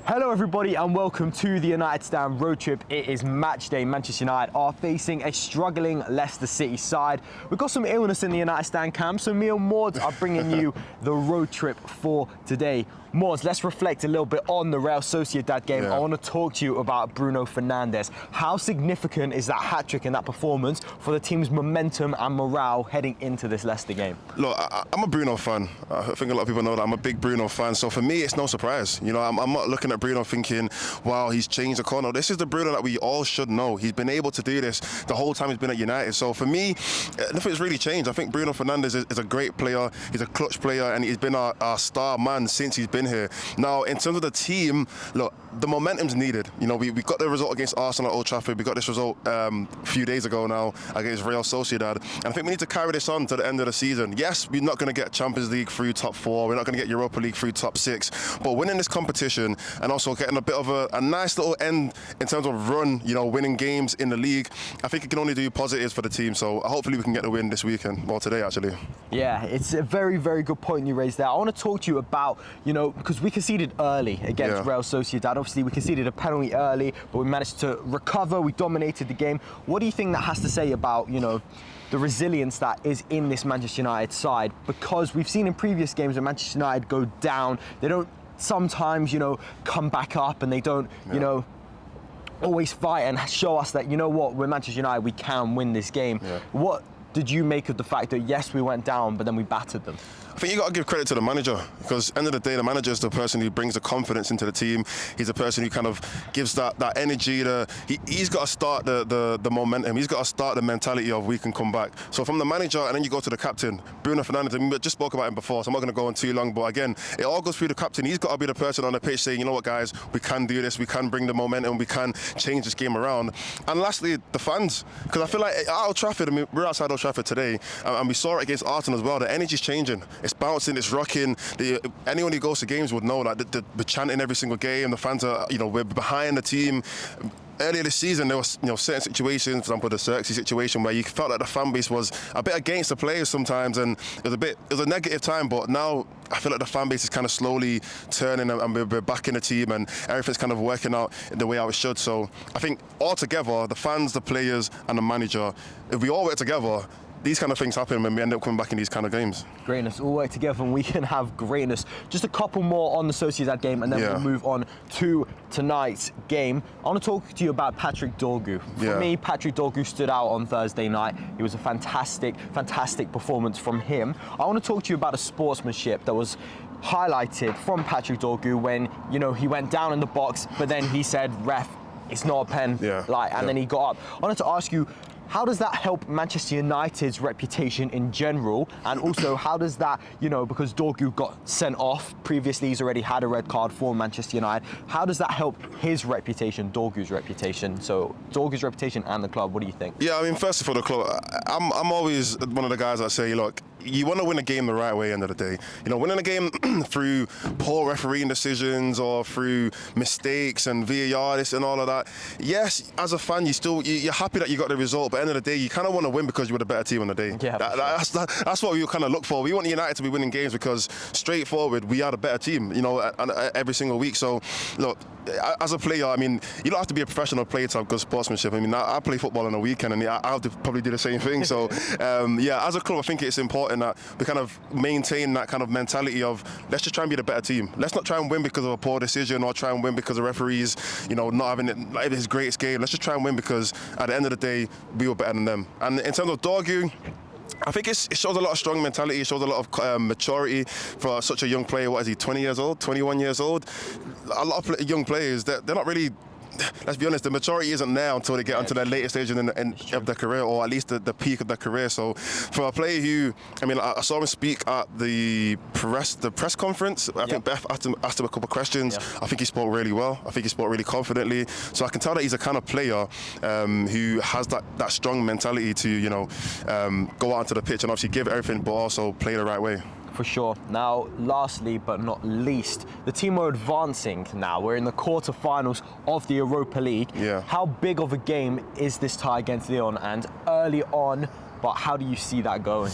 Hello everybody and welcome to the United Stand road trip. It is match day. Manchester United are facing a struggling Leicester City side. We've got some illness in the United Stand camp, so me and Maud are bringing you the road trip for today. Maud, let's reflect a little bit on the Real Sociedad game. I want to talk to you about Bruno Fernandes. How significant is that hat-trick and that performance for the team's momentum and morale heading into this Leicester game? Look, I'm a Bruno fan. I think a lot of people know that I'm a big Bruno fan. So for me, it's no surprise. You know, I'm not looking at Bruno thinking, wow, he's changed the corner. This is the Bruno that we all should know. He's been able to do this the whole time he's been at United. So for me, nothing's really changed. I think Bruno Fernandes is a great player. He's a clutch player, and he's been our star man since he's been here. Now, in terms of the team, look, the momentum's needed. You know, we got the result against Arsenal at Old Trafford. We got this result a few days ago now against Real Sociedad. And I think we need to carry this on to the end of the season. Yes, we're not going to get Champions League through top 4. We're not going to get Europa League through top 6. But winning this competition and also getting a bit of a nice little end in terms of run, you know, winning games in the league, I think it can only do positives for the team. So hopefully we can get the win this weekend, well, today actually. Yeah, it's a very, very good point you raised there. I want to talk to you about, you know, because we conceded early against Real Sociedad. Obviously, we conceded a penalty early, but we managed to recover. We dominated the game. What do you think that has to say about, you know, the resilience that is in this Manchester United side? Because we've seen in previous games when Manchester United go down, they don't sometimes, you know, come back up, and they don't, you know, always fight and show us that, you know what, we're Manchester United, we can win this game. What did you make of the fact that, yes, we went down, but then we battered them? I think you got to give credit to the manager, because end of the day, the manager is the person who brings the confidence into the team. He's the person who kind of gives that energy. He's got to start the momentum. He's got to start the mentality of we can come back. So from the manager, and then you go to the captain, Bruno Fernandes. I mean, we just spoke about him before, so I'm not going to go on too long. But again, it all goes through the captain. He's got to be the person on the pitch saying, you know what, guys, we can do this. We can bring the momentum. We can change this game around. And lastly, the fans, because I feel like at Old Trafford, I mean, we're outside Old Trafford today, and we saw it against Arsenal as well. The energy's changing. It's bouncing, it's rocking. Anyone who goes to games would know that we're chanting every single game. The fans are, you know, we're behind the team. Earlier this season, there was, you know, certain situations, for example, the Xerxes situation, where you felt like the fan base was a bit against the players sometimes, and it was a negative time. But now I feel like the fan base is kind of slowly turning, and we're back in the team, and everything's kind of working out the way how it should. So I think altogether, the fans, the players, and the manager, if we all work together, these kind of things happen when we end up coming back in these kind of games. Greatness, all work together and we can have greatness. Just a couple more on the Sociedad game, and then we'll move on to tonight's game. I want to talk to you about Patrick Dorgu. For me, Patrick Dorgu stood out on Thursday night. It was a fantastic performance from him. I want to talk to you about a sportsmanship that was highlighted from Patrick Dorgu when, you know, he went down in the box, but then he said, ref, it's not a pen, and then he got up. I wanted to ask you, how does that help Manchester United's reputation in general? And also, how does that, you know, because Dorgu got sent off previously, he's already had a red card for Manchester United. How does that help his reputation, Dorgu's reputation? So, Dorgu's reputation and the club, what do you think? Yeah, I mean, first of all, the club, I'm always one of the guys that say, look, you want to win a game the right way, end of the day. You know, winning a game through poor refereeing decisions or through mistakes and VAR, this and all of that. Yes, as a fan, you're happy that you got the result, but at the end of the day, you kind of want to win because you were the better team on the day. Yeah, that's what we kind of look for. We want United to be winning games because, straightforward, we are the better team, you know, every single week. So, look, as a player, I mean, you don't have to be a professional player to have good sportsmanship. I mean, I play football on a weekend, and I have to probably do the same thing. So, as a club, I think it's important that we kind of maintain that kind of mentality of, let's just try and be the better team. Let's not try and win because of a poor decision or try and win because of referees, you know, not having his greatest game. Let's just try and win because at the end of the day, we were better than them. And in terms of Dorgu, I think it shows a lot of strong mentality. It shows a lot of maturity for such a young player. What is he, 20 years old, 21 years old? A lot of young players, they're not really, let's be honest, the maturity isn't there until they get onto their later stage of their career, or at least the peak of their career. So for a player who, I mean, I saw him speak at the press conference. I think Beth asked him a couple of questions. I think he spoke really well. I think he spoke really confidently. So I can tell that he's a kind of player who has that strong mentality to, you know, go out onto the pitch and obviously give everything, but also play the right way. For sure. Now, lastly but not least, the team are advancing now. We're in the quarterfinals of the Europa League. How big of a game is this tie against Lyon? And early on, but how do you see that going?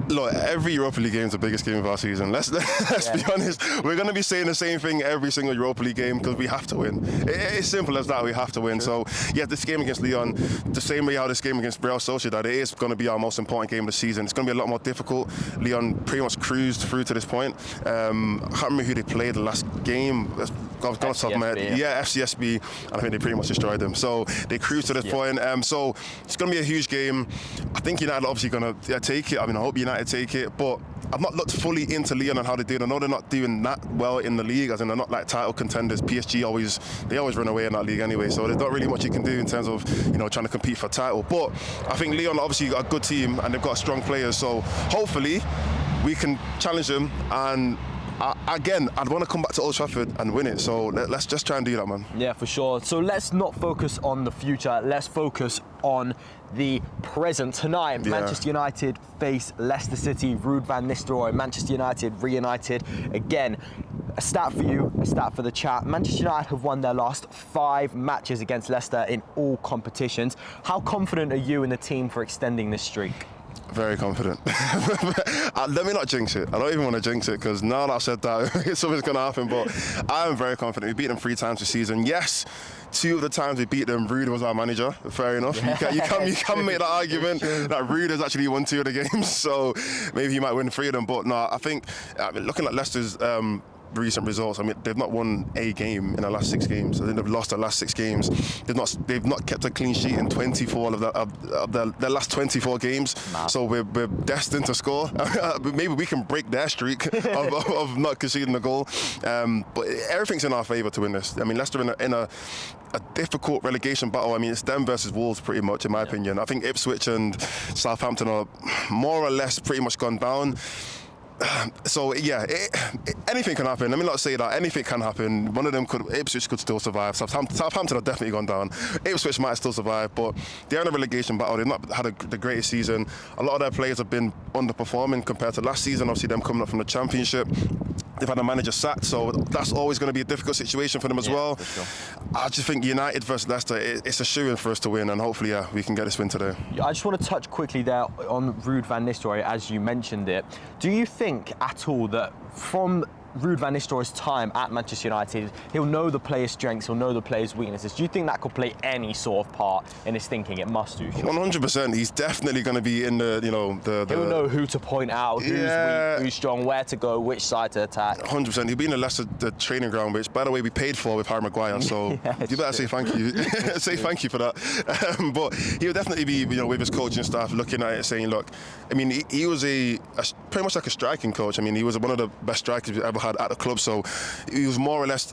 Look, every Europa League game is the biggest game of our season. Let's be honest. We're going to be saying the same thing every single Europa League game because we have to win. It's simple as that. We have to win. So, yeah, this game against Lyon, the same way how this game against Real Sociedad, it is going to be our most important game of the season. It's going to be a lot more difficult. Lyon pretty much cruised through to this point. I can't remember who they played the last game. I've gone off the top of my head. Yeah, FCSB, and I think they pretty much destroyed them. So they cruised to this point. So it's going to be a huge game. I think United are obviously going to take it. I mean, I hope United take it, but I've not looked fully into Lyon and how they did. I know they're not doing that well in the league, as in they're not like title contenders. PSG always run away in that league anyway, so there's not really much you can do in terms of trying to compete for a title. But I think Lyon obviously got a good team and they've got strong players, so hopefully we can challenge them. And again, I'd want to come back to Old Trafford and win it, so let's just try and do that, man. Yeah, for sure. So let's not focus on the future, let's focus on the present. Tonight, Manchester United face Leicester City, Ruud van Nistelrooy. Manchester United reunited again. A stat for you, a stat for the chat. Manchester United have won their last 5 matches against Leicester in all competitions. How confident are you in the team for extending this streak? Very confident. Let me not jinx it. I don't even want to jinx it because now that I've said that, something's going to happen. But I am very confident. We beat them 3 times this season. Yes, 2 of the times we beat them, Ruud was our manager. Fair enough. You can make that argument that Ruud has actually won 2 of the games. So maybe he might win 3 of them. But no, I think looking at Leicester's recent results, I mean, they've not won a game in the last 6 games. I think they've lost the last 6 games. They've not kept a clean sheet in 24 of their last 24 games. Nah. So we're destined to score. Maybe we can break their streak of not conceding a goal. But everything's in our favour to win this. I mean, Leicester in a difficult relegation battle. I mean, it's them versus Wolves pretty much, in my opinion. I think Ipswich and Southampton are more or less pretty much gone down. So yeah, anything can happen. Let me not say that. Anything can happen. One of them Ipswich could still survive. Southampton have definitely gone down. Ipswich might still survive, but they're in a relegation battle. They've not had the greatest season. A lot of their players have been underperforming compared to last season. Obviously, them coming up from the Championship. They've had a manager sacked, so that's always going to be a difficult situation for them as well. Sure. I just think United versus Leicester, it's a shoo-in for us to win, and hopefully, we can get this win today. I just want to touch quickly there on Ruud van Nistelrooy, as you mentioned it. Do you think at all that from Ruud van Nistelrooy's time at Manchester United, he'll know the players' strengths, he'll know the players' weaknesses? Do you think that could play any sort of part in his thinking? It must do. Sure. 100%. He's definitely going to be in the He'll know who to point out, who's weak, who's strong, where to go, which side to attack. 100%. He'll be in the Leicester training ground, which, by the way, we paid for with Harry Maguire. So you better say thank you. Say thank you for that. But he'll definitely be, with his coaching staff, looking at it, saying, look, I mean, he was pretty much like a striking coach. I mean, he was one of the best strikers we've ever had at the club, so he was more or less,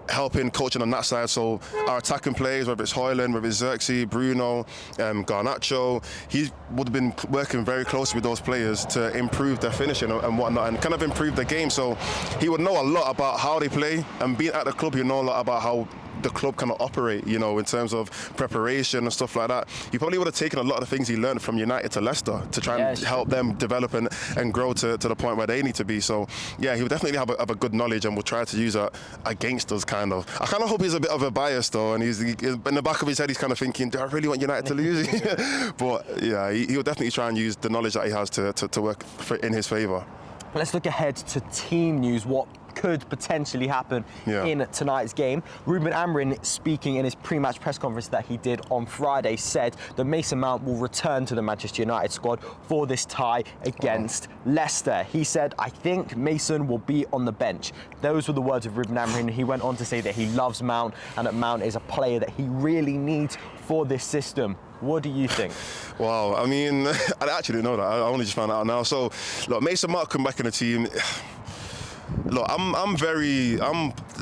helping, coaching on that side. So our attacking players, whether it's Højlund, whether it's Xerxes, Bruno, Garnacho, he would have been working very closely with those players to improve their finishing and whatnot, and kind of improve the game. So he would know a lot about how they play, and being at the club, he'll know a lot about how the club kind of operate, in terms of preparation and stuff like that. He probably would have taken a lot of the things he learned from United to Leicester to try and help them develop and grow to the point where they need to be. So yeah, he would definitely have a good knowledge, and will try to use that against us, kind of. I kind of hope he's a bit of a bias though, and he's in the back of his head, he's kind of thinking, do I really want United to lose? But yeah, he'll definitely try and use the knowledge that he has to work in his favour. Let's look ahead to team news. What could potentially happen in tonight's game? Ruben Amorim, speaking in his pre-match press conference that he did on Friday, said that Mason Mount will return to the Manchester United squad for this tie against Leicester. He said, I think Mason will be on the bench. Those were the words of Ruben Amorim. He went on to say that he loves Mount and that Mount is a player that he really needs for this system. What do you think? Wow, I mean, I actually didn't know that. I only just found out now. So, look, Mason Mount come back in the team. Look,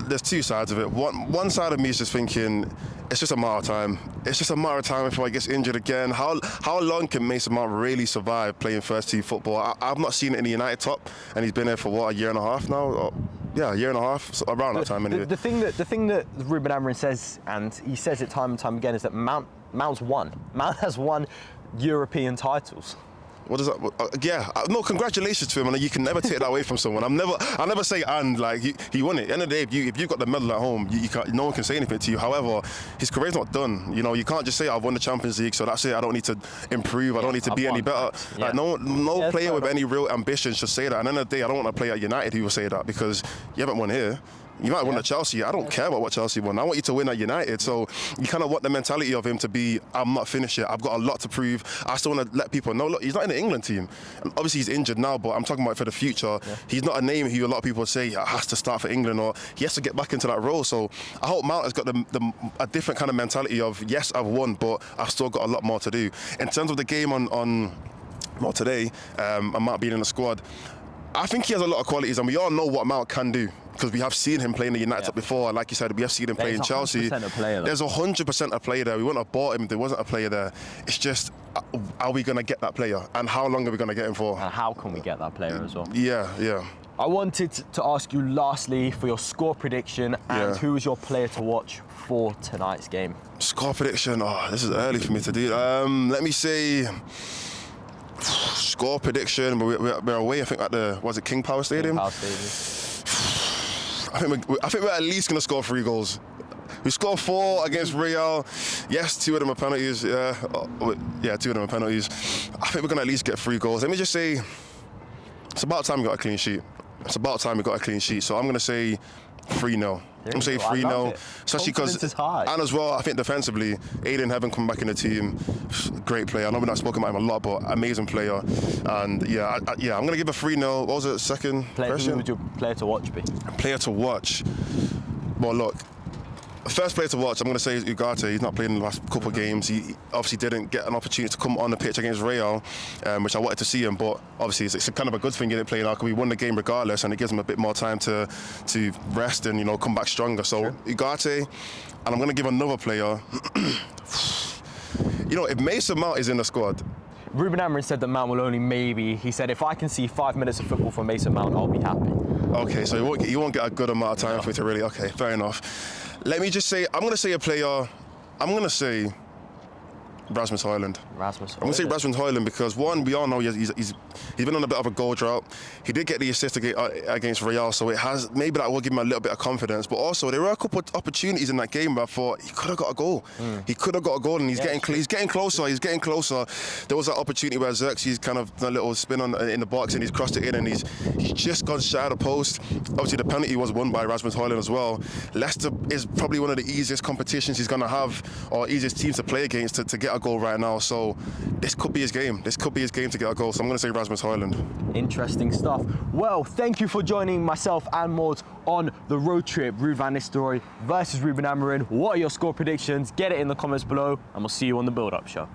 there's 2 sides of it. One side of me is just thinking, it's just a matter of time. It's just a matter of time before he gets injured again. How long can Mason Mount really survive playing first team football? I've not seen it in the United top, and he's been there for what, a year and a half now? Yeah, a year and a half, so around that time anyway. The thing that Ruben Amorim says, and he says it time and time again, is that Mount's won. Mount has won European titles. What is that? No, congratulations to him, and you can never take that away from someone. I never say and like he won it. At the end of the day, if you got the medal at home, you can't, no one can say anything to you. However, his career's not done. You know, you can't just say I've won the Champions League, so that's it. I don't need to improve. I don't need to be any better. Like, no player with any real ambition should say that. And at the end of the day, I don't want to play at United who will say that, because you haven't won here. You might win at Chelsea. I don't care about what Chelsea won. I want you to win at United. So you kind of want the mentality of him to be, I'm not finished yet. I've got a lot to prove. I still want to let people know, look, he's not in the England team. And obviously, he's injured now, but I'm talking about for the future. Yeah. He's not a name who a lot of people say has to start for England, or he has to get back into that role. So I hope Mount has got a different kind of mentality of, yes, I've won, but I've still got a lot more to do. In terms of the game on today, and Mount being in the squad, I think he has a lot of qualities, and we all know what Mount can do, because we have seen him play in the United before. Like you said, we have seen him play in Chelsea. There's 100% a player there. We wouldn't have bought him if there wasn't a player there. It's just, are we going to get that player? And how long are we going to get him for? And how can we get that player as well? Yeah. I wanted to ask you lastly for your score prediction and who is your player to watch for tonight's game? Score prediction? Oh, this is early for me to do. Let me say... Score prediction, we're away, I think, at the, was it King Power Stadium? King Power Stadium. I think we're at least going to score 3 goals. We scored 4 against Real. Yes, 2 of them are penalties. 2 of them are penalties. I think we're going to at least get 3 goals. Let me just say, it's about time we got a clean sheet. So I'm going to say 3-0. I'm going to say 3-0, especially because, and as well, I think defensively, Aiden Heaven coming back in the team, great player. I know we're not spoken about him a lot, but amazing player. And I'm going to give a 3-0. What was it, second question? Who would your player to watch be? Player to watch? Well, look, first player to watch, I'm going to say is Ugarte. He's not played in the last couple of games. He obviously didn't get an opportunity to come on the pitch against Real, which I wanted to see him, but obviously it's kind of a good thing he didn't play now, because we won the game regardless, and it gives him a bit more time to rest and, you know, come back stronger. So Ugarte, and I'm going to give another player. You know, if Mason Mount is in the squad, Ruben Amorim said that Mount will only he said, if I can see 5 minutes of football from Mason Mount, I'll be happy. Okay, so you won't get a good amount of time for me to really, okay, fair enough. Let me just say, I'm going to say a player, I'm going to say Rasmus Højlund. I'm going to say Rasmus Højlund because, one, we all know he's been on a bit of a goal drought. He did get the assist against Real, so it has, maybe that will give him a little bit of confidence. But also, there were a couple of opportunities in that game where I thought he could have got a goal. He could have got a goal, and he's getting closer. He's getting closer. There was that opportunity where Xerxes kind of done a little spin in the box, and he's crossed it in, and he's just gone shy of the post. Obviously, the penalty was won by Rasmus Højlund as well. Leicester is probably one of the easiest competitions he's going to have, or easiest teams to play against to get a goal right now. So this could be his game. This could be his game to get a goal. So I'm going to say Rasmus Højlund. Interesting stuff. Well, thank you for joining myself and Maud on the road trip. Ruud Nistelrooy versus Ruben Amorim. What are your score predictions? Get it in the comments below, and we'll see you on the build-up show.